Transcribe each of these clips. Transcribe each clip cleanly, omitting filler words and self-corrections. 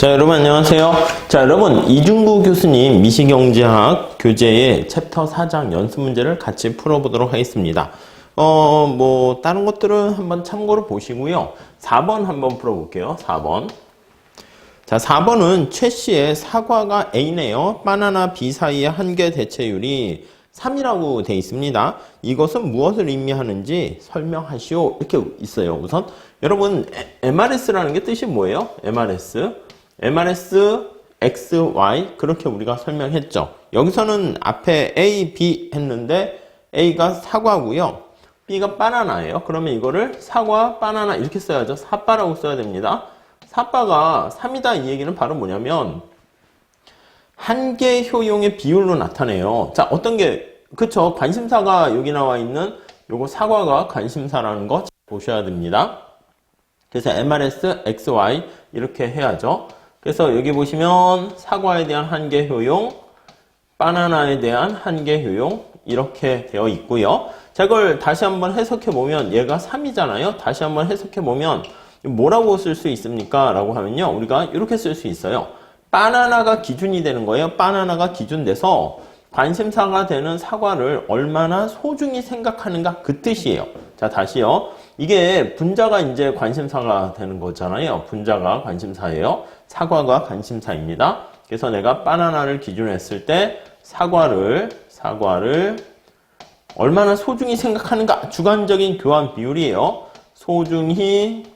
자, 여러분 안녕하세요. 자, 여러분 이중구 교수님 미시경제학 교재의 챕터 4장 연습 문제를 같이 풀어보도록 하겠습니다. 다른 것들은 한번 참고로 보시고요. 4번 한번 풀어볼게요. 4번. 자, 4번은 최 씨의 사과가 A네요. 바나나 B 사이의 한계 대체율이 3이라고 되어 있습니다. 이것은 무엇을 의미하는지 설명하시오. 이렇게 있어요. 우선 여러분 MRS라는 게 뜻이 뭐예요? MRS X, Y 그렇게 우리가 설명했죠. 여기서는 앞에 A, B 했는데 A가 사과고요. B가 바나나예요. 그러면 이거를 사과, 바나나 이렇게 써야죠. 사빠라고 써야 됩니다. 사빠가 3이다 이 얘기는 바로 뭐냐면 한계 효용의 비율로 나타내요. 자, 어떤 게 그쵸? 관심사가 여기 나와 있는 요거 사과가 관심사라는 거 보셔야 됩니다. 그래서 MRS, XY 이렇게 해야죠. 그래서 여기 보시면 사과에 대한 한계 효용, 바나나에 대한 한계 효용 이렇게 되어 있고요. 자, 이걸 다시 한번 해석해 보면 얘가 3이잖아요. 다시 한번 해석해 보면 뭐라고 쓸 수 있습니까? 라고 하면요. 우리가 이렇게 쓸 수 있어요. 바나나가 기준이 되는 거예요. 바나나가 기준 돼서 관심사가 되는 사과를 얼마나 소중히 생각하는가 그 뜻이에요. 자, 다시요. 이게 분자가 이제 관심사가 되는 거잖아요. 분자가 관심사예요. 사과가 관심사입니다. 그래서 내가 바나나를 기준으로 했을 때 사과를 얼마나 소중히 생각하는가 주관적인 교환 비율이에요. 소중히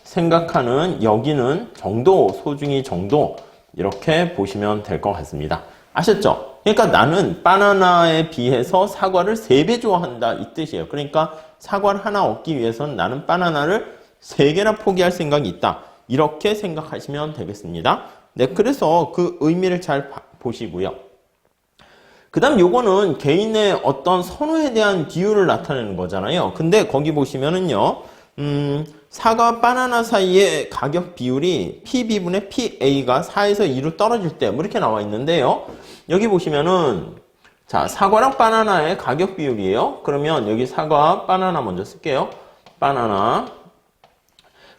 생각하는 여기는 정도, 소중히 정도 이렇게 보시면 될 것 같습니다. 아셨죠? 그러니까 나는 바나나에 비해서 사과를 3배 좋아한다 이 뜻이에요. 그러니까 사과를 하나 얻기 위해서는 나는 바나나를 3개나 포기할 생각이 있다. 이렇게 생각하시면 되겠습니다. 네, 그래서 그 의미를 잘 보시고요. 그 다음 요거는 개인의 어떤 선호에 대한 비율을 나타내는 거잖아요. 근데 거기 보시면은요. 사과 바나나 사이의 가격 비율이 PB분의 PA가 4에서 2로 떨어질 때 뭐 이렇게 나와 있는데요. 여기 보시면은 자, 사과랑 바나나의 가격 비율이에요. 그러면 여기 사과, 바나나 먼저 쓸게요. 바나나.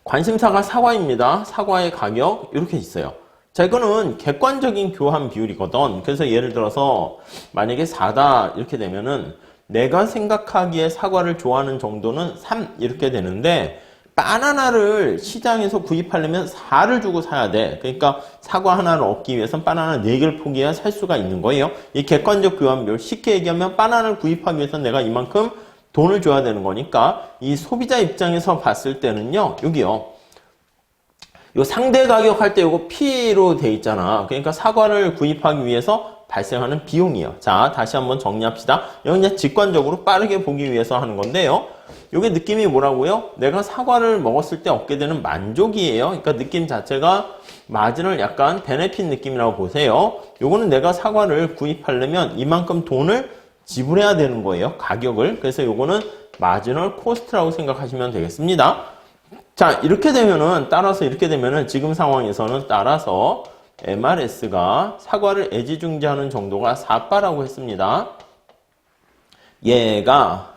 관심사가 사과입니다. 사과의 가격 이렇게 있어요. 자, 이거는 객관적인 교환 비율이거든. 그래서 예를 들어서 만약에 4다 이렇게 되면은 내가 생각하기에 사과를 좋아하는 정도는 3 이렇게 되는데 바나나를 시장에서 구입하려면 4를 주고 사야 돼. 그러니까 사과 하나를 얻기 위해서는 바나나 4개를 포기해야 살 수가 있는 거예요. 이 객관적 교환 비율 쉽게 얘기하면 바나나를 구입하기 위해서는 내가 이만큼 돈을 줘야 되는 거니까 이 소비자 입장에서 봤을 때는요. 여기요. 요 상대 가격 할 때 요거 P로 돼 있잖아. 그러니까 사과를 구입하기 위해서 발생하는 비용이에요. 자, 다시 한번 정리합시다. 여기 이제 직관적으로 빠르게 보기 위해서 하는 건데요. 요게 느낌이 뭐라고요? 내가 사과를 먹었을 때 얻게 되는 만족이에요. 그러니까 느낌 자체가 마진을 약간 베네핏 느낌이라고 보세요. 요거는 내가 사과를 구입하려면 이만큼 돈을 지불해야 되는 거예요. 가격을. 그래서 요거는 마지널 코스트라고 생각하시면 되겠습니다. 자, 이렇게 되면은 지금 상황에서는 따라서 MRS가 사과를 애지중지하는 정도가 4바라고 했습니다. 얘가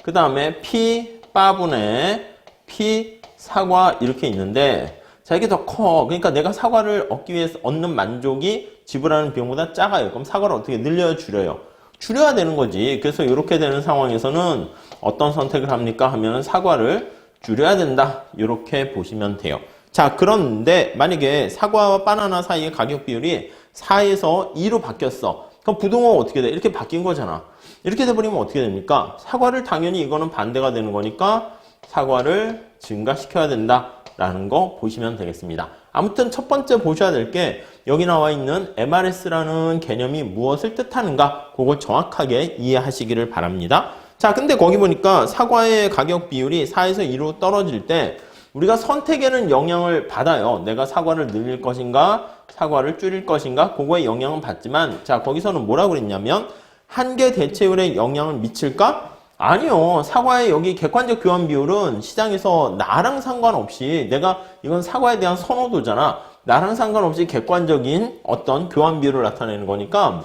그 다음에 P 바분의 P 사과 이렇게 있는데 자, 이게 더 커. 그러니까 내가 사과를 얻기 위해서 얻는 만족이 지불하는 비용보다 작아요. 그럼 사과를 어떻게 늘려요, 줄여요? 줄여야 되는 거지. 그래서 이렇게 되는 상황에서는 어떤 선택을 합니까? 하면은 사과를 줄여야 된다. 이렇게 보시면 돼요. 자, 그런데 만약에 사과와 바나나 사이의 가격 비율이 4에서 2로 바뀌었어. 그럼 부동어가 어떻게 돼? 이렇게 바뀐 거잖아. 이렇게 돼버리면 어떻게 됩니까? 사과를 당연히 이거는 반대가 되는 거니까 사과를 증가시켜야 된다라는 거 보시면 되겠습니다. 아무튼 첫 번째 보셔야 될 게 여기 나와 있는 MRS라는 개념이 무엇을 뜻하는가 그걸 정확하게 이해하시기를 바랍니다. 자, 근데 거기 보니까 사과의 가격 비율이 4에서 2로 떨어질 때 우리가 선택에는 영향을 받아요. 내가 사과를 늘릴 것인가, 사과를 줄일 것인가, 그거에 영향은 받지만, 자, 거기서는 뭐라고 그랬냐면, 한계 대체율에 영향을 미칠까? 아니요. 사과의 여기 객관적 교환 비율은 시장에서 나랑 상관없이, 내가 이건 사과에 대한 선호도잖아. 나랑 상관없이 객관적인 어떤 교환 비율을 나타내는 거니까,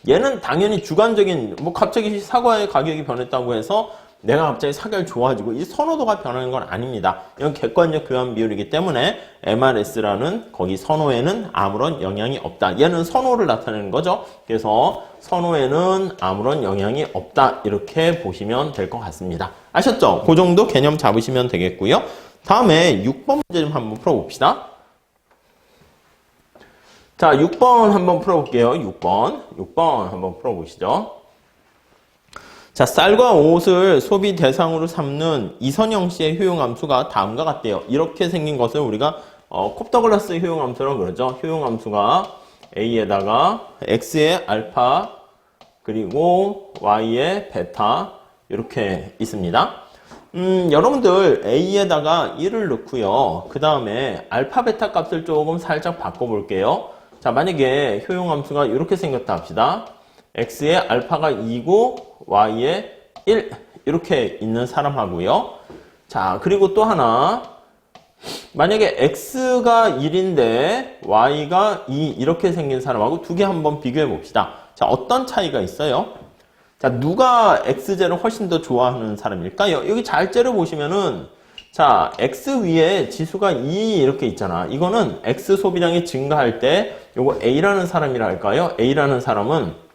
얘는 당연히 주관적인, 갑자기 사과의 가격이 변했다고 해서 내가 갑자기 사계를 좋아지고 이 선호도가 변하는 건 아닙니다. 이건 객관적 교환 비율이기 때문에 MRS라는 거기 선호에는 아무런 영향이 없다. 얘는 선호를 나타내는 거죠. 그래서 선호에는 아무런 영향이 없다. 이렇게 보시면 될 것 같습니다. 아셨죠? 그 정도 개념 잡으시면 되겠고요. 다음에 6번 문제 좀 한번 풀어봅시다. 자, 6번 한번 풀어볼게요. 6번 한번 풀어보시죠. 자, 쌀과 옷을 소비 대상으로 삼는 이선영 씨의 효용함수가 다음과 같대요. 이렇게 생긴 것을 우리가 콥더글라스 효용함수라고 그러죠. 효용함수가 A에다가 X의 알파 그리고 Y의 베타 이렇게 있습니다. 여러분들 A에다가 1을 넣고요. 그 다음에 알파 베타 값을 조금 살짝 바꿔볼게요. 자, 만약에 효용함수가 이렇게 생겼다 합시다. X의 알파가 2고 Y의 1 이렇게 있는 사람하고요. 자, 그리고 또 하나 만약에 X가 1인데 Y가 2 이렇게 생긴 사람하고 두 개 한번 비교해 봅시다. 자, 어떤 차이가 있어요? 자, 누가 X제를 훨씬 더 좋아하는 사람일까요? 여기 잘 째려보시면은 자, X 위에 지수가 2 이렇게 있잖아. 이거는 X 소비량이 증가할 때 요거 A라는 사람이라 할까요? A라는 사람은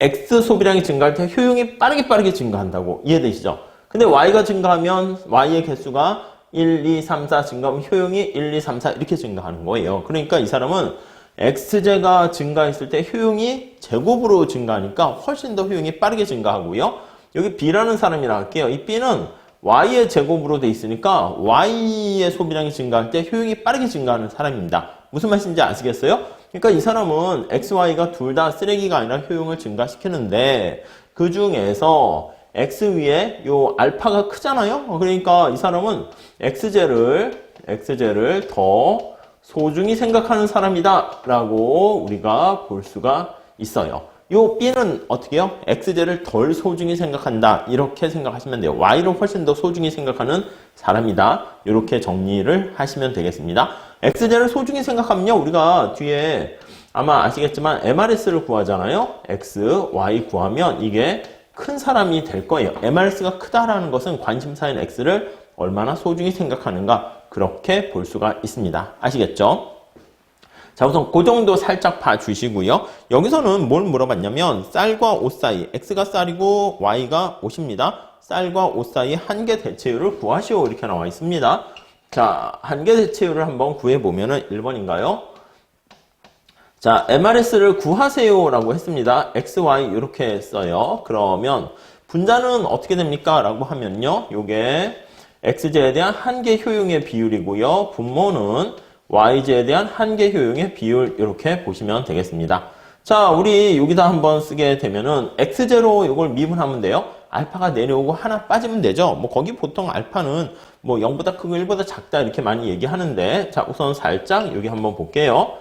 X 소비량이 증가할 때 효용이 빠르게 증가한다고 이해되시죠? 근데 Y가 증가하면 Y의 개수가 1, 2, 3, 4 증가하면 효용이 1, 2, 3, 4 이렇게 증가하는 거예요. 그러니까 이 사람은 X제가 증가했을 때 효용이 제곱으로 증가하니까 훨씬 더 효용이 빠르게 증가하고요. 여기 B라는 사람이라 할게요. 이 B는 Y의 제곱으로 돼 있으니까 Y의 소비량이 증가할 때 효용이 빠르게 증가하는 사람입니다. 무슨 말씀인지 아시겠어요? 그러니까 이 사람은 X, Y가 둘 다 쓰레기가 아니라 효용을 증가시키는데 그 중에서 X 위에 요 알파가 크잖아요? 그러니까 이 사람은 X제를 더 소중히 생각하는 사람이다 라고 우리가 볼 수가 있어요. 요 B는 어떻게 해요? X제를 덜 소중히 생각한다. 이렇게 생각하시면 돼요. Y를 훨씬 더 소중히 생각하는 사람이다. 이렇게 정리를 하시면 되겠습니다. X제를 소중히 생각하면요. 우리가 뒤에 아마 아시겠지만 MRS를 구하잖아요. X, Y 구하면 이게 큰 사람이 될 거예요. MRS가 크다라는 것은 관심사인 X를 얼마나 소중히 생각하는가 그렇게 볼 수가 있습니다. 아시겠죠? 자, 우선 그 정도 살짝 봐주시고요. 여기서는 뭘 물어봤냐면 쌀과 옷 사이, X가 쌀이고 Y가 옷입니다. 쌀과 옷 사이 한계 대체율을 구하시오 이렇게 나와 있습니다. 자, 한계 대체율을 한번 구해보면은 1번인가요? 자, MRS를 구하세요 라고 했습니다. X, Y 이렇게 써요. 그러면 분자는 어떻게 됩니까? 라고 하면요. 요게 X제에 대한 한계 효용의 비율이고요. 분모는 Y제에 대한 한계 효용의 비율 이렇게 보시면 되겠습니다. 자, 우리 여기다 한번 쓰게 되면은 X제로 이걸 미분하면 돼요. 알파가 내려오고 하나 빠지면 되죠. 뭐 거기 보통 알파는 뭐 0보다 크고 1보다 작다 이렇게 많이 얘기하는데 자, 우선 살짝 여기 한번 볼게요.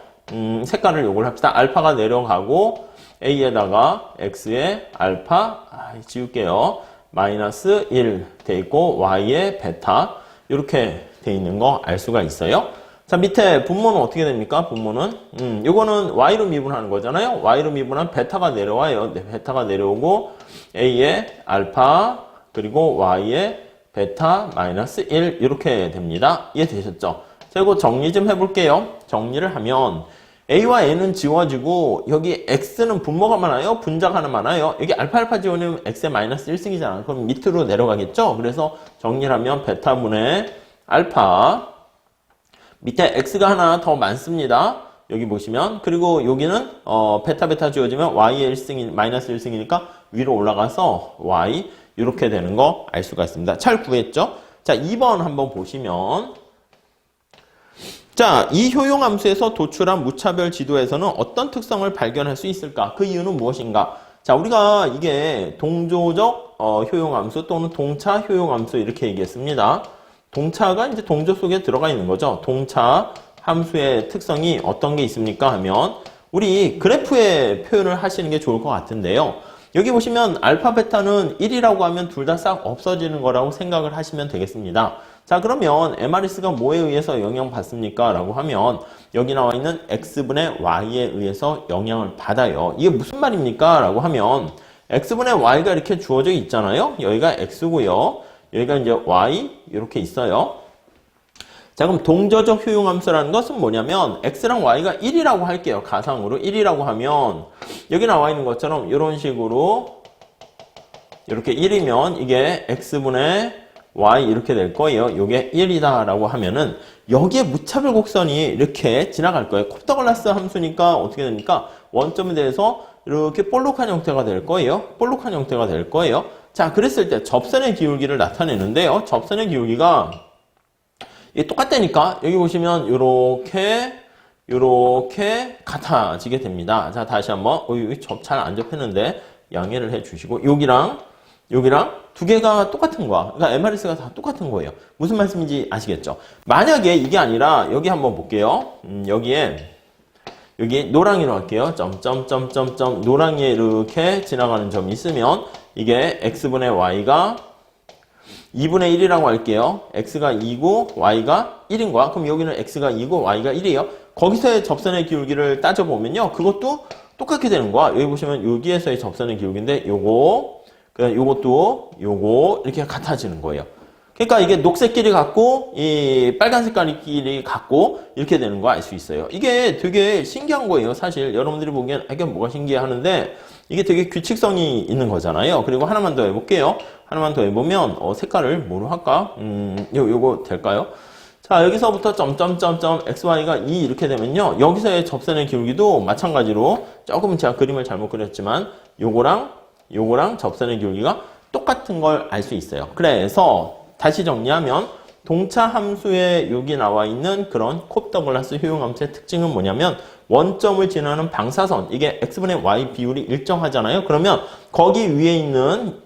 색깔을 요걸 합시다. 알파가 내려가고 A에다가 X의 알파 지울게요. 마이너스 1 돼 있고 Y의 베타 이렇게 돼 있는 거 알 수가 있어요. 자, 밑에 분모는 어떻게 됩니까? 분모는 요거는 Y로 미분하는 거잖아요. Y로 미분하면 베타가 내려와요. 네, 베타가 내려오고 A의 알파 그리고 Y의 베타 마이너스 1 이렇게 됩니다. 이해되셨죠? 자, 이거 정리 좀 해볼게요. 정리를 하면 A와 N은 지워지고 여기 X는 분모가 많아요? 분자가 하나 많아요? 여기 알파 지워내면 X의 마이너스 1승이잖아요. 그럼 밑으로 내려가겠죠? 그래서 정리를 하면 베타분의 알파 밑에 X가 하나 더 많습니다. 여기 보시면 그리고 여기는 베타 지워지면 Y의 1승이 마이너스 1승이니까 위로 올라가서 Y 이렇게 되는 거 알 수가 있습니다. 잘 구했죠? 자, 2번 한번 보시면 자, 이 효용함수에서 도출한 무차별 지도에서는 어떤 특성을 발견할 수 있을까? 그 이유는 무엇인가? 자, 우리가 이게 동조적 효용함수 또는 동차 효용함수 이렇게 얘기했습니다. 동차가 이제 동조 속에 들어가 있는 거죠. 동차 함수의 특성이 어떤 게 있습니까? 하면 우리 그래프에 표현을 하시는 게 좋을 것 같은데요. 여기 보시면 알파 베타는 1이라고 하면 둘 다 싹 없어지는 거라고 생각을 하시면 되겠습니다. 자, 그러면 MRS가 뭐에 의해서 영향받습니까? 라고 하면 여기 나와 있는 X분의 Y에 의해서 영향을 받아요. 이게 무슨 말입니까? 라고 하면 x분의 y가 이렇게 주어져 있잖아요. 여기가 x고요. 여기가 이제 y 이렇게 있어요. 자, 그럼 동저적 효용함수라는 것은 뭐냐면 x랑 y가 1이라고 할게요. 가상으로 1이라고 하면 여기 나와 있는 것처럼 이런 식으로 이렇게 1이면 이게 x분의 y 이렇게 될 거예요. 이게 1이다 라고 하면은 여기에 무차별 곡선이 이렇게 지나갈 거예요. 콥터글라스 함수니까 어떻게 됩니까? 원점에 대해서 이렇게 볼록한 형태가 될 거예요. 볼록한 형태가 될 거예요. 자, 그랬을 때 접선의 기울기를 나타내는데요. 접선의 기울기가 이게 똑같다니까 여기 보시면 요렇게 같아지게 됩니다. 자, 다시 한번 여기 잘 안 접혔는데 양해를 해 주시고 여기랑 두 개가 똑같은 거야. 그러니까 MRS가 다 똑같은 거예요. 무슨 말씀인지 아시겠죠? 만약에 이게 아니라 여기 한번 볼게요. 여기 노랑이로 할게요. 점점점점점 노랑이에 이렇게 지나가는 점이 있으면 이게 x분의 y가 2분의 1이라고 할게요. x가 2고 y가 1인 거야. 그럼 여기는 x가 2고 y가 1이에요. 거기서의 접선의 기울기를 따져보면요. 그것도 똑같게 되는 거야. 여기 보시면 여기에서의 접선의 기울기인데 요것도 요거 이렇게 같아지는 거예요. 그러니까 이게 녹색 길이 같고 이 빨간색 길이 같고 이렇게 되는 거 알 수 있어요. 이게 되게 신기한 거예요. 사실 여러분들이 보기엔 이게 뭐가 신기해 하는데 이게 되게 규칙성이 있는 거잖아요. 그리고 하나만 더 해볼게요. 하나만 더 해보면 색깔을 뭐로 할까? 요거 될까요? 자, 여기서부터 점점점점 xy가 2 이렇게 되면요. 여기서의 접선의 기울기도 마찬가지로 조금 제가 그림을 잘못 그렸지만 요거랑 접선의 기울기가 똑같은 걸 알 수 있어요. 그래서 다시 정리하면 동차 함수에 여기 나와 있는 그런 콥더글라스 효용함수의 특징은 뭐냐면 원점을 지나는 방사선, 이게 x분의 y 비율이 일정하잖아요. 그러면 거기 위에 있는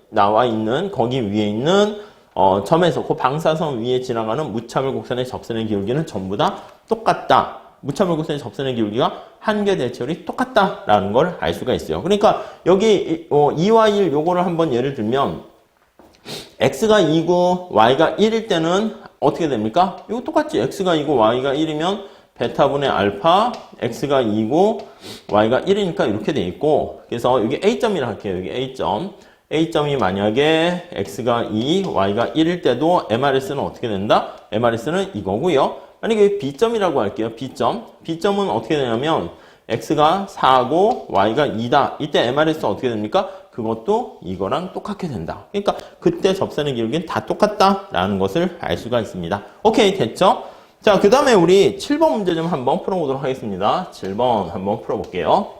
점에서 그 방사선 위에 지나가는 무차별 곡선의 접선의 기울기는 전부 다 똑같다. 무차별 곡선의 접선의 기울기가 한계 대체율이 똑같다라는 걸 알 수가 있어요. 그러니까 여기 2와 1 요거를 한번 예를 들면 x가 2고 y가 1일 때는 어떻게 됩니까? 이거 똑같지. x가 2고 y가 1이면 베타분의 알파 x가 2고 y가 1이니까 이렇게 돼 있고 그래서 여기 a점이라 할게요. 여기 a점이 만약에 x가 2, y가 1일 때도 MRS는 어떻게 된다? MRS는 이거고요. 만약에 B점이라고 할게요. B점은 어떻게 되냐면 x가 4고 y가 2다. 이때 MRS 어떻게 됩니까? 그것도 이거랑 똑같게 된다. 그러니까 그때 접선의 기울기는 다 똑같다라는 것을 알 수가 있습니다. 오케이, 됐죠? 자, 그 다음에 우리 7번 문제 좀 한번 풀어보도록 하겠습니다. 7번 한번 풀어볼게요.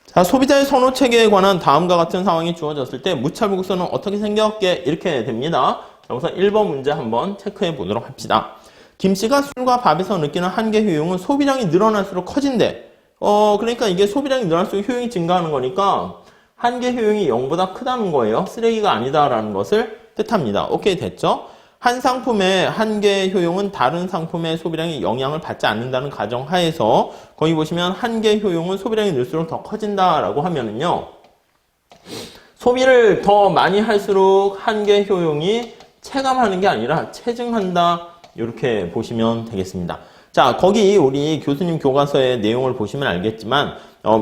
자, 소비자의 선호 체계에 관한 다음과 같은 상황이 주어졌을 때 무차별 곡선은 어떻게 생겼게 이렇게 됩니다. 자, 우선 1번 문제 한번 체크해 보도록 합시다. 김씨가 술과 밥에서 느끼는 한계 효용은 소비량이 늘어날수록 커진대. 그러니까 이게 소비량이 늘어날수록 효용이 증가하는 거니까 한계 효용이 0보다 크다는 거예요. 쓰레기가 아니다라는 것을 뜻합니다. 오케이, 됐죠? 한 상품의 한계 효용은 다른 상품의 소비량에 영향을 받지 않는다는 가정하에서 거기 보시면 한계 효용은 소비량이 늘수록 더 커진다라고 하면은요. 소비를 더 많이 할수록 한계 효용이 체감하는 게 아니라 체증한다. 이렇게 보시면 되겠습니다. 자, 거기 우리 교수님 교과서의 내용을 보시면 알겠지만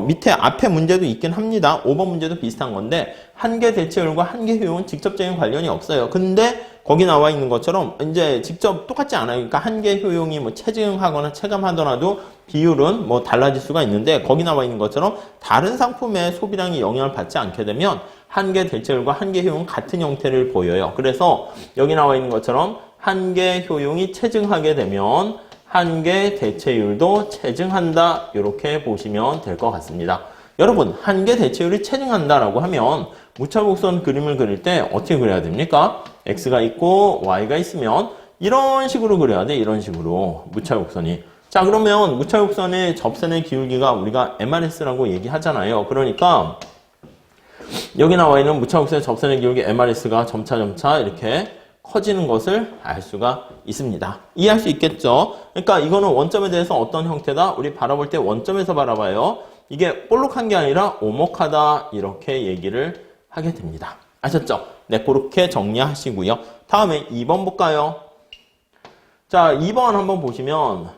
밑에 앞에 문제도 있긴 합니다. 5번 문제도 비슷한 건데 한계 대체율과 한계 효용은 직접적인 관련이 없어요. 근데 거기 나와 있는 것처럼 이제 직접 똑같지 않아요. 그러니까 한계 효용이 뭐 체증하거나 체감하더라도 비율은 뭐 달라질 수가 있는데 거기 나와 있는 것처럼 다른 상품의 소비량이 영향을 받지 않게 되면 한계 대체율과 한계 효용은 같은 형태를 보여요. 그래서 여기 나와 있는 것처럼 한계 효용이 체증하게 되면 한계 대체율도 체증한다. 이렇게 보시면 될 것 같습니다. 여러분, 한계 대체율이 체증한다라고 하면 무차별곡선 그림을 그릴 때 어떻게 그려야 됩니까? x가 있고 y가 있으면 이런 식으로 그려야 돼. 이런 식으로 무차별곡선이. 자, 그러면 무차별곡선의 접선의 기울기가 우리가 MRS라고 얘기하잖아요. 그러니까 여기 나와 있는 무차별곡선의 접선의 기울기 MRS가 점차 이렇게 커지는 것을 알 수가 있습니다. 이해할 수 있겠죠? 그러니까 이거는 원점에 대해서 어떤 형태다? 우리 바라볼 때 원점에서 바라봐요. 이게 볼록한 게 아니라 오목하다 이렇게 얘기를 하게 됩니다. 아셨죠? 네, 그렇게 정리하시고요. 다음에 2번 볼까요? 자, 2번 한번 보시면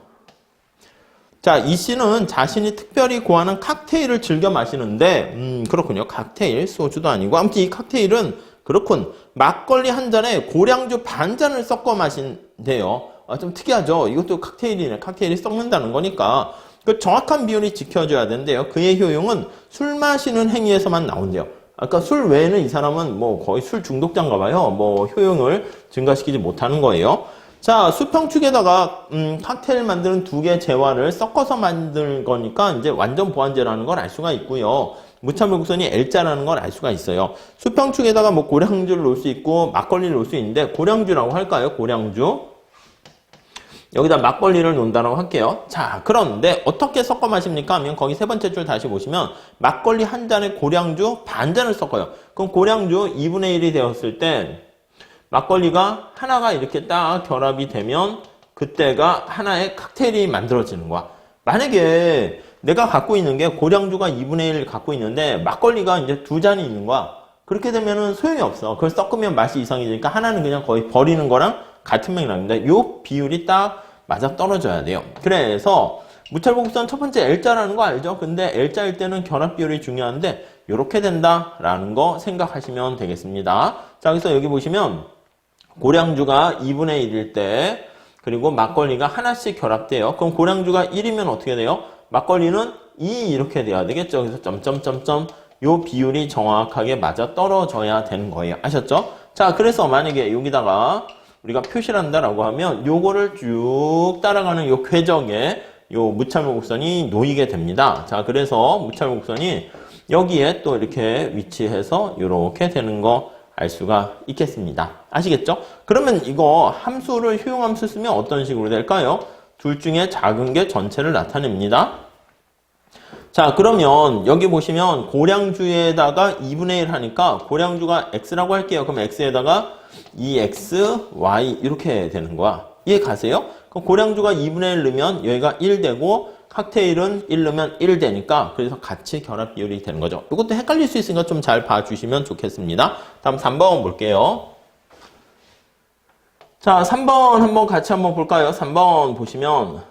자, 이 씨는 자신이 특별히 고하는 칵테일을 즐겨 마시는데, 그렇군요. 칵테일, 소주도 아니고. 아무튼 이 칵테일은 그렇군. 막걸리 한 잔에 고량주 반 잔을 섞어 마신대요. 좀 특이하죠? 이것도 칵테일이네. 칵테일이 섞는다는 거니까. 그 정확한 비율이 지켜져야 된대요. 그의 효용은 술 마시는 행위에서만 나온대요. 아까 술 외에는 이 사람은 뭐 거의 술 중독자인가 봐요. 뭐 효용을 증가시키지 못하는 거예요. 자, 수평축에다가 칵테일 만드는 두 개의 재화를 섞어서 만든 거니까 이제 완전 보완제라는 걸 알 수가 있고요. 무차별곡선이 L자라는 걸 알 수가 있어요. 수평축에다가 뭐 고량주를 놓을 수 있고 막걸리를 놓을 수 있는데 고량주라고 할까요? 고량주. 여기다 막걸리를 놓는다고 할게요. 자, 그런데 어떻게 섞어 마십니까? 하면 거기 세 번째 줄 다시 보시면 막걸리 한 잔에 고량주 반 잔을 섞어요. 그럼 고량주 2분의 1이 되었을 때 막걸리가 하나가 이렇게 딱 결합이 되면 그때가 하나의 칵테일이 만들어지는 거야. 만약에 내가 갖고 있는 게 고량주가 2분의 1 갖고 있는데 막걸리가 이제 두 잔이 있는 거야. 그렇게 되면은 소용이 없어. 그걸 섞으면 맛이 이상해지니까 하나는 그냥 거의 버리는 거랑 같은 맥락입니다. 이 비율이 딱 맞아 떨어져야 돼요. 그래서 무차별곡선 첫 번째 L자라는 거 알죠? 근데 L자일 때는 결합 비율이 중요한데 이렇게 된다라는 거 생각하시면 되겠습니다. 자, 그래서 여기 보시면 고량주가 2분의 1일 때 그리고 막걸리가 하나씩 결합돼요. 그럼 고량주가 1이면 어떻게 돼요? 막걸리는 2 이렇게 돼야 되겠죠. 그래서 점점점점 요 비율이 정확하게 맞아 떨어져야 되는 거예요. 아셨죠? 자, 그래서 만약에 여기다가 우리가 표시를 한다라고 하면 요거를 쭉 따라가는 요 궤적에 요 무차별곡선이 놓이게 됩니다. 자, 그래서 무차별곡선이 여기에 또 이렇게 위치해서 이렇게 되는 거 알 수가 있겠습니다. 아시겠죠? 그러면 이거 함수를 효용함수 쓰면 어떤 식으로 될까요? 둘 중에 작은 게 전체를 나타냅니다. 자, 그러면 여기 보시면 고량주에다가 2분의 1 하니까 고량주가 x라고 할게요. 그럼 x에다가 2x, y 이렇게 되는 거야. 이해 가세요? 그럼 고량주가 2분의 1 넣으면 여기가 1 되고 칵테일은 1 넣으면 1 되니까 그래서 같이 결합 비율이 되는 거죠. 이것도 헷갈릴 수 있으니까 좀 잘 봐주시면 좋겠습니다. 다음 3번 볼게요. 자, 3번 한번 같이 한번 볼까요? 3번 보시면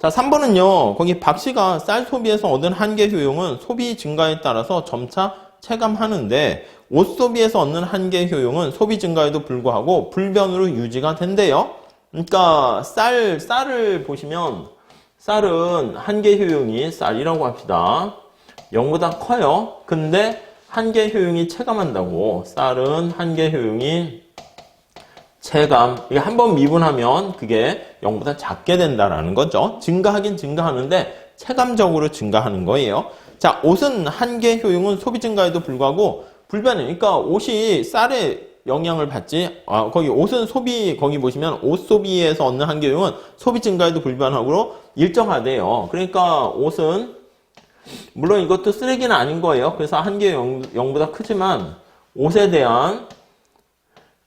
자, 3번은요. 거기 박 씨가 쌀 소비에서 얻은 한계 효용은 소비 증가에 따라서 점차 체감하는데 옷 소비에서 얻는 한계 효용은 소비 증가에도 불구하고 불변으로 유지가 된대요. 그러니까 쌀을 보시면 쌀은 한계 효용이 쌀이라고 합시다. 0보다 커요. 근데 한계 효용이 체감한다고. 쌀은 한계 효용이 체감. 이게 한번 미분하면 그게 0보다 작게 된다라는 거죠. 증가하긴 증가하는데 체감적으로 증가하는 거예요. 자, 옷은 한계 효용은 소비 증가에도 불구하고 불변해. 그러니까 옷이 쌀에 영향을 받지. 거기 옷은 소비, 거기 보시면 옷 소비에서 얻는 한계 효용은 소비 증가에도 불변하고 일정하대요. 그러니까 옷은 물론 이것도 쓰레기는 아닌 거예요. 그래서 한계 0보다 크지만 옷에 대한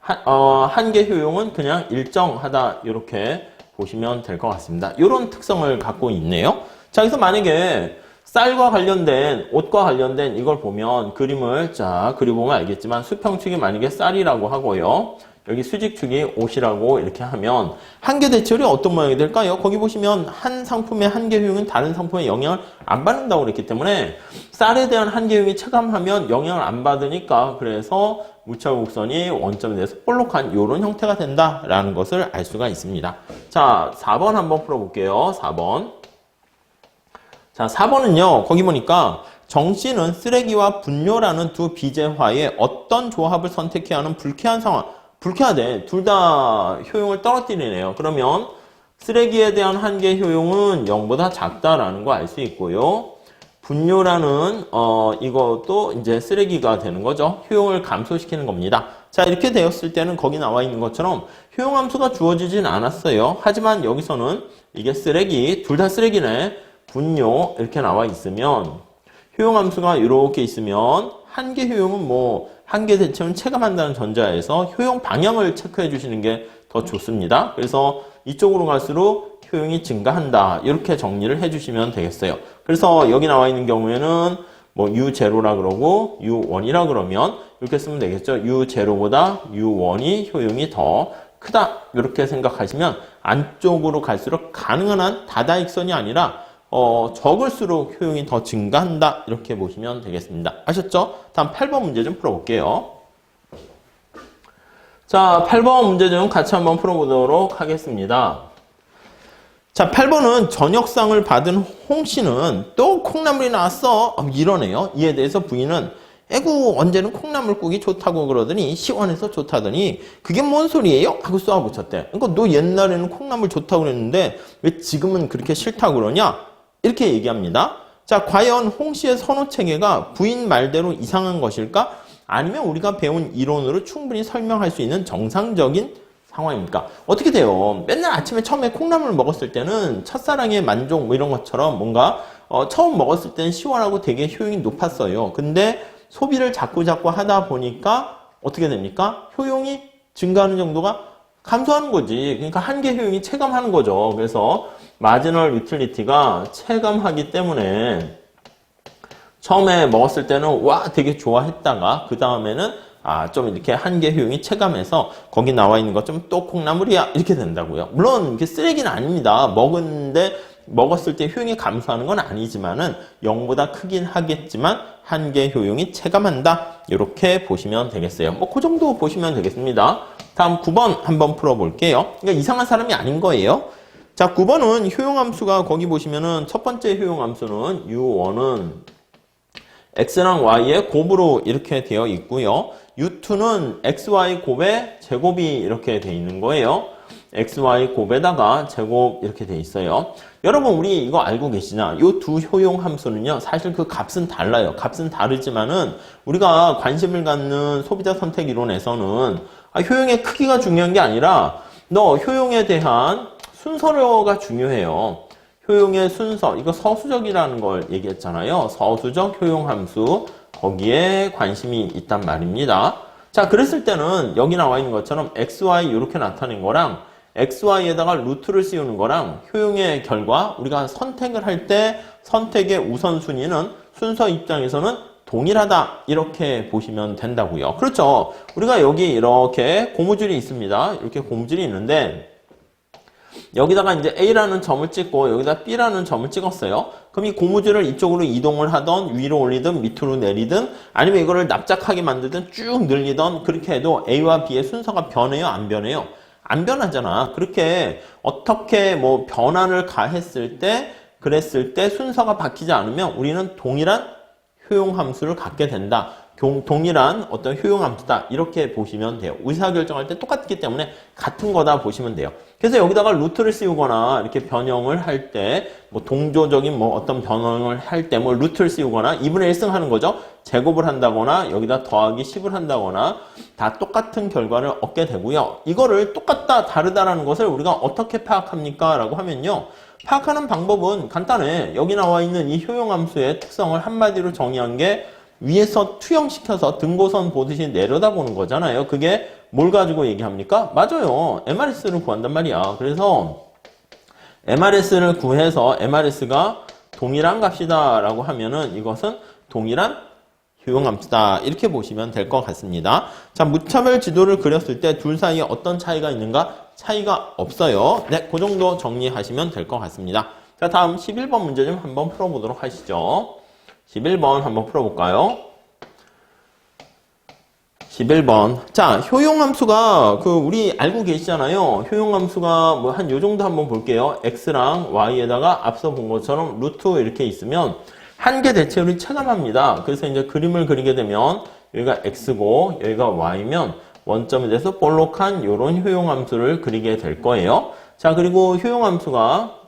한계 효용은 그냥 일정하다 이렇게 보시면 될 것 같습니다. 이런 특성을 갖고 있네요. 자, 그래서 만약에 쌀과 관련된 옷과 관련된 이걸 보면 그림을 자 그려보면 알겠지만 수평축이 만약에 쌀이라고 하고요. 여기 수직축이 옷이라고 이렇게 하면 한계 대칭이 어떤 모양이 될까요? 거기 보시면 한 상품의 한계 효용은 다른 상품에 영향을 안 받는다고 그랬기 때문에 쌀에 대한 한계 효용이 체감하면 영향을 안 받으니까 그래서 무차별곡선이 원점에 대해서 볼록한 이런 형태가 된다라는 것을 알 수가 있습니다. 자, 4번 한번 풀어볼게요. 4번. 자, 4번은요. 거기 보니까 정 씨는 쓰레기와 분뇨라는 두 비재화의 어떤 조합을 선택해야 하는 불쾌한 상황. 불쾌하대. 둘 다 효용을 떨어뜨리네요. 그러면 쓰레기에 대한 한계 효용은 0보다 작다라는 거 알 수 있고요. 분뇨라는 이것도 이제 쓰레기가 되는 거죠. 효용을 감소시키는 겁니다. 자, 이렇게 되었을 때는 거기 나와 있는 것처럼 효용함수가 주어지진 않았어요. 하지만 여기서는 이게 쓰레기, 둘 다 쓰레기네. 분뇨 이렇게 나와 있으면 효용함수가 이렇게 있으면 한계 효용은 뭐 한계 대칭은 체감한다는 전자에서 효용 방향을 체크해 주시는 게 더 좋습니다. 그래서 이쪽으로 갈수록 효용이 증가한다. 이렇게 정리를 해 주시면 되겠어요. 그래서 여기 나와 있는 경우에는 뭐 U0라 그러고 U1이라 그러면 이렇게 쓰면 되겠죠. U0보다 U1이 효용이 더 크다 이렇게 생각하시면 안쪽으로 갈수록 가능한 한 다다익선이 아니라 적을수록 효용이 더 증가한다 이렇게 보시면 되겠습니다. 아셨죠? 다음 8번 문제 좀 풀어볼게요. 자, 8번 문제 좀 같이 한번 풀어보도록 하겠습니다. 자, 8번은 저녁상을 받은 홍 씨는 또 콩나물이 나왔어 이러네요. 이에 대해서 부인은 에구 언제는 콩나물국이 좋다고 그러더니 시원해서 좋다더니 그게 뭔 소리예요? 하고 쏘아붙였대. 그러니까 너 옛날에는 콩나물 좋다고 그랬는데 왜 지금은 그렇게 싫다고 그러냐? 이렇게 얘기합니다. 자, 과연 홍 씨의 선호 체계가 부인 말대로 이상한 것일까? 아니면 우리가 배운 이론으로 충분히 설명할 수 있는 정상적인 상황입니까? 어떻게 돼요? 맨날 아침에 처음에 콩나물 먹었을 때는 첫사랑의 만족 뭐 이런 것처럼 뭔가 처음 먹었을 때는 시원하고 되게 효용이 높았어요. 근데 소비를 자꾸 하다 보니까 어떻게 됩니까? 효용이 증가하는 정도가 감소하는 거지. 그러니까 한계 효용이 체감하는 거죠. 그래서 마지널 유틸리티가 체감하기 때문에 처음에 먹었을 때는 와 되게 좋아했다가 그 다음에는 좀 이렇게 한계 효용이 체감해서 거기 나와 있는 것 좀 또 콩나물이야 이렇게 된다고요. 물론 이게 쓰레기는 아닙니다. 먹었을 때 효용이 감소하는 건 아니지만은 0보다 크긴 하겠지만 한계 효용이 체감한다 이렇게 보시면 되겠어요. 뭐 그 정도 보시면 되겠습니다. 다음 9번 한번 풀어볼게요. 그러니까 이상한 사람이 아닌 거예요. 자, 9번은 효용함수가 거기 보시면은 첫 번째 효용함수는 U1은 X랑 Y의 곱으로 이렇게 되어 있고요. U2는 XY 곱의 제곱이 이렇게 되어 있는 거예요. XY 곱에다가 제곱 이렇게 되어 있어요. 여러분 우리 이거 알고 계시나? 이 두 효용 함수는요. 사실 그 값은 달라요. 값은 다르지만은 우리가 관심을 갖는 소비자 선택 이론에서는 효용의 크기가 중요한 게 아니라 너 효용에 대한 순서가 중요해요. 효용의 순서, 이거 서수적이라는 걸 얘기했잖아요. 서수적 효용함수, 거기에 관심이 있단 말입니다. 자, 그랬을 때는 여기 나와 있는 것처럼 XY 이렇게 나타낸 거랑 XY에다가 루트를 씌우는 거랑 효용의 결과, 우리가 선택을 할 때 선택의 우선순위는 순서 입장에서는 동일하다 이렇게 보시면 된다고요. 그렇죠. 우리가 여기 이렇게 고무줄이 있습니다. 이렇게 고무줄이 있는데 여기다가 이제 A라는 점을 찍고 여기다 B라는 점을 찍었어요. 그럼 이 고무줄을 이쪽으로 이동을 하던 위로 올리든 밑으로 내리든 아니면 이거를 납작하게 만들든 쭉 늘리던 그렇게 해도 A와 B의 순서가 변해요? 안 변해요? 안 변하잖아. 그렇게 어떻게 뭐 변환을 가했을 때 그랬을 때 순서가 바뀌지 않으면 우리는 동일한 효용함수를 갖게 된다. 동일한 어떤 효용함수다. 이렇게 보시면 돼요. 의사결정할 때 똑같기 때문에 같은 거다 보시면 돼요. 그래서 여기다가 루트를 씌우거나 이렇게 변형을 할 때 뭐 동조적인 뭐 어떤 변형을 할 때 뭐 루트를 씌우거나 2분의 1승 하는 거죠. 제곱을 한다거나 여기다 더하기 10을 한다거나 다 똑같은 결과를 얻게 되고요. 이거를 똑같다 다르다라는 것을 우리가 어떻게 파악합니까? 라고 하면요. 파악하는 방법은 간단해. 여기 나와 있는 이 효용함수의 특성을 한마디로 정의한 게 위에서 투영시켜서 등고선 보듯이 내려다보는 거잖아요. 그게 뭘 가지고 얘기합니까? 맞아요. MRS를 구한단 말이야. 그래서 MRS를 구해서 MRS가 동일한 값이다 라고 하면은 이것은 동일한 효용함수다. 이렇게 보시면 될 것 같습니다. 자, 무차별 지도를 그렸을 때 둘 사이에 어떤 차이가 있는가? 차이가 없어요. 네, 그 정도 정리하시면 될 것 같습니다. 자, 다음 11번 문제 좀 한번 풀어보도록 하시죠. 11번 한번 풀어볼까요? 11번. 자, 효용함수가 우리 알고 계시잖아요. 효용함수가 뭐 한 요 정도 한번 볼게요. X랑 Y에다가 앞서 본 것처럼 루트 이렇게 있으면 한계 대체율이 체감합니다. 그래서 이제 그림을 그리게 되면 여기가 X고 여기가 Y면 원점에 대해서 볼록한 요런 효용함수를 그리게 될 거예요. 자, 그리고 효용함수가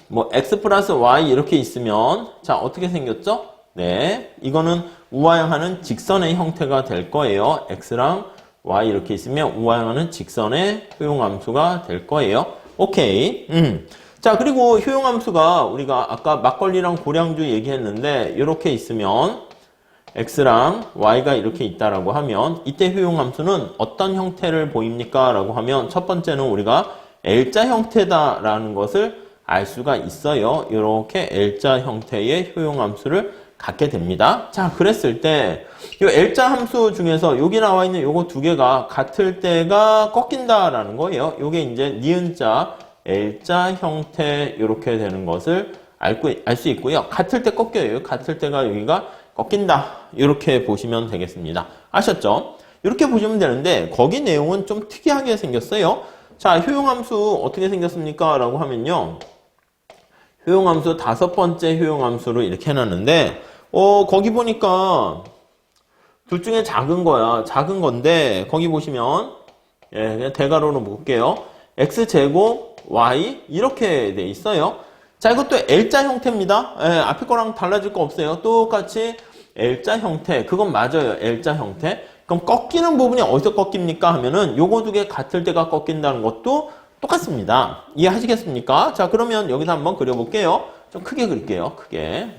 뭐 x 플러스 y 이렇게 있으면 자 어떻게 생겼죠? 네, 이거는 우화형하는 직선의 형태가 될 거예요. x랑 y 이렇게 있으면 우화형하는 직선의 효용함수가 될 거예요. 오케이. 자, 그리고 효용함수가 우리가 아까 막걸리랑 고량주 얘기했는데 이렇게 있으면 x랑 y가 이렇게 있다라고 하면 이때 효용함수는 어떤 형태를 보입니까? 라고 하면 첫 번째는 우리가 L자 형태다라는 것을 알 수가 있어요. 이렇게 L자 형태의 효용함수를 갖게 됩니다. 자, 그랬을 때 이 L자 함수 중에서 여기 나와 있는 요거 두 개가 같을 때가 꺾인다라는 거예요. 요게 이제 니은자, L자 형태 이렇게 되는 것을 알 수 있고요. 같을 때 꺾여요. 같을 때가 여기가 꺾인다. 이렇게 보시면 되겠습니다. 아셨죠? 이렇게 보시면 되는데 거기 내용은 좀 특이하게 생겼어요. 자, 효용함수 어떻게 생겼습니까? 라고 하면요. 효용함수 다섯 번째 효용함수로 이렇게 해놨는데 거기 보니까 둘 중에 작은 거야. 작은 건데 거기 보시면 그냥 대괄호로 볼게요. x제곱 y 이렇게 돼 있어요. 자, 이것도 L자 형태입니다. 앞에 거랑 달라질 거 없어요. 똑같이 L자 형태. 그건 맞아요. L자 형태. 그럼 꺾이는 부분이 어디서 꺾입니까? 하면은 요거 두 개 같을 때가 꺾인다는 것도 똑같습니다. 이해하시겠습니까? 자, 그러면 여기서 한번 그려볼게요. 좀 크게 그릴게요. 크게.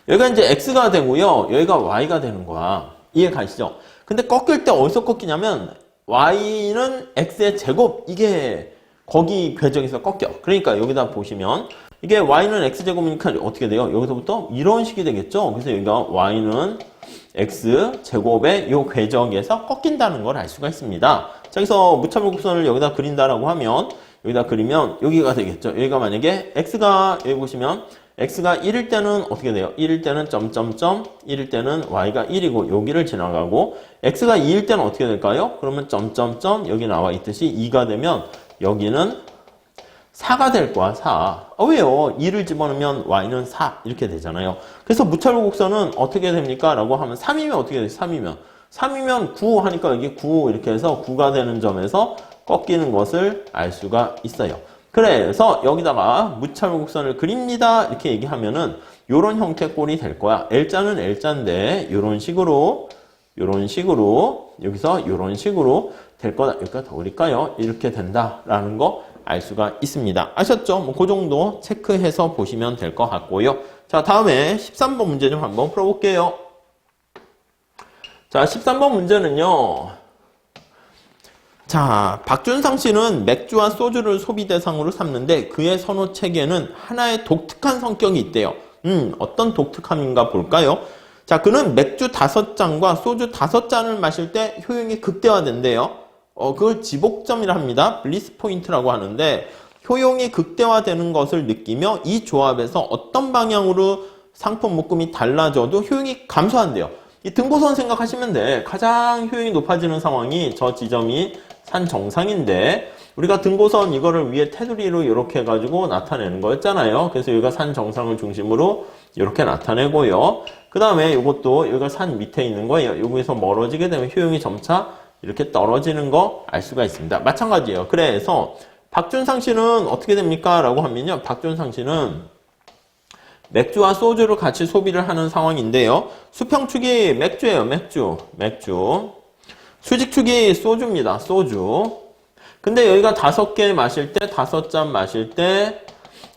여기가 이제 X가 되고요. 여기가 Y가 되는 거야. 이해 가시죠? 근데 꺾일 때 어디서 꺾이냐면 Y는 X의 제곱. 이게 거기 궤적에서 꺾여. 그러니까 여기다 보시면 이게 Y는 X제곱이니까 어떻게 돼요? 여기서부터 이런 식이 되겠죠? 그래서 여기가 Y는 X제곱의 요 궤적에서 꺾인다는 걸 알 수가 있습니다. 자, 여기서 무차별 곡선을 여기다 그린다라고 하면 여기다 그리면 여기가 되겠죠? 여기가 만약에 X가 여기 보시면 X가 1일 때는 어떻게 돼요? 1일 때는 점점점 1일 때는 Y가 1이고 여기를 지나가고 X가 2일 때는 어떻게 될까요? 그러면 점점점 여기 나와 있듯이 2가 되면 여기는 4가 될 거야, 4. 왜요? 2를 집어넣으면 Y는 4 이렇게 되잖아요. 그래서 무차별 곡선은 어떻게 됩니까? 라고 하면 3이면 어떻게 돼요? 3이면 9 하니까 여기 9 이렇게 해서 9가 되는 점에서 꺾이는 것을 알 수가 있어요. 그래서 여기다가 무차별 곡선을 그립니다. 이렇게 얘기하면은 요런 형태 꼴이 될 거야. L자는 L자인데 요런 식으로 여기서 요런 식으로 될 거다. 여기가 더 그릴까요? 이렇게 된다라는 거 알 수가 있습니다. 아셨죠? 뭐 그 정도 체크해서 보시면 될 것 같고요. 자, 다음에 13번 문제 좀 한번 풀어볼게요. 자, 13번 문제는요. 자, 박준상 씨는 맥주와 소주를 소비 대상으로 삼는데 그의 선호 체계는 하나의 독특한 성격이 있대요. 어떤 독특함인가 볼까요? 자, 그는 맥주 5잔과 소주 5잔을 마실 때 효용이 극대화된대요. 그걸 지복점이라 합니다. 블리스 포인트라고 하는데 효용이 극대화되는 것을 느끼며 이 조합에서 어떤 방향으로 상품 묶음이 달라져도 효용이 감소한대요. 이 등고선 생각하시면 돼. 가장 효용이 높아지는 상황이 저 지점이 산 정상인데 우리가 등고선 이거를 위에 테두리로 이렇게 해가지고 나타내는 거였잖아요. 그래서 여기가 산 정상을 중심으로 이렇게 나타내고요. 그 다음에 이것도 여기가 산 밑에 있는 거예요. 여기서 멀어지게 되면 효용이 점차 이렇게 떨어지는 거 알 수가 있습니다. 마찬가지예요. 그래서 박준상 씨는 어떻게 됩니까? 라고 하면요. 박준상 씨는 맥주와 소주를 같이 소비를 하는 상황인데요. 수평축이 맥주예요. 맥주. 수직축이 소주입니다. 소주. 근데 여기가 5개 마실 때, 5잔 마실 때,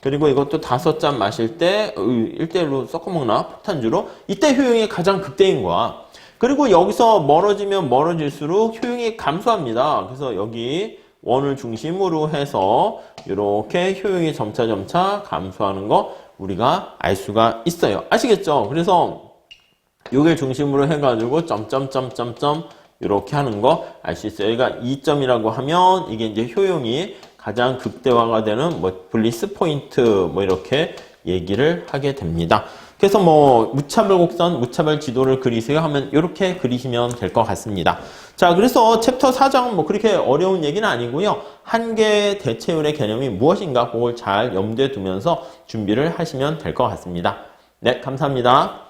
그리고 이것도 5잔 마실 때 1대1로 섞어먹나? 폭탄주로. 이때 효용이 가장 극대인 거야. 그리고 여기서 멀어지면 멀어질수록 효용이 감소합니다. 그래서 여기 원을 중심으로 해서 이렇게 효용이 점차 감소하는 거 우리가 알 수가 있어요. 아시겠죠? 그래서 요게 중심으로 해가지고 점점점점점 이렇게 하는 거 알 수 있어요. 여기가 2점이라고 하면 이게 이제 효용이 가장 극대화가 되는 뭐 블리스 포인트 뭐 이렇게 얘기를 하게 됩니다. 그래서 뭐 무차별 곡선, 무차별 지도를 그리세요 하면 이렇게 그리시면 될 것 같습니다. 자, 그래서 챕터 4장은 뭐 그렇게 어려운 얘기는 아니고요. 한계 대체율의 개념이 무엇인가 그걸 잘 염두에 두면서 준비를 하시면 될 것 같습니다. 네, 감사합니다.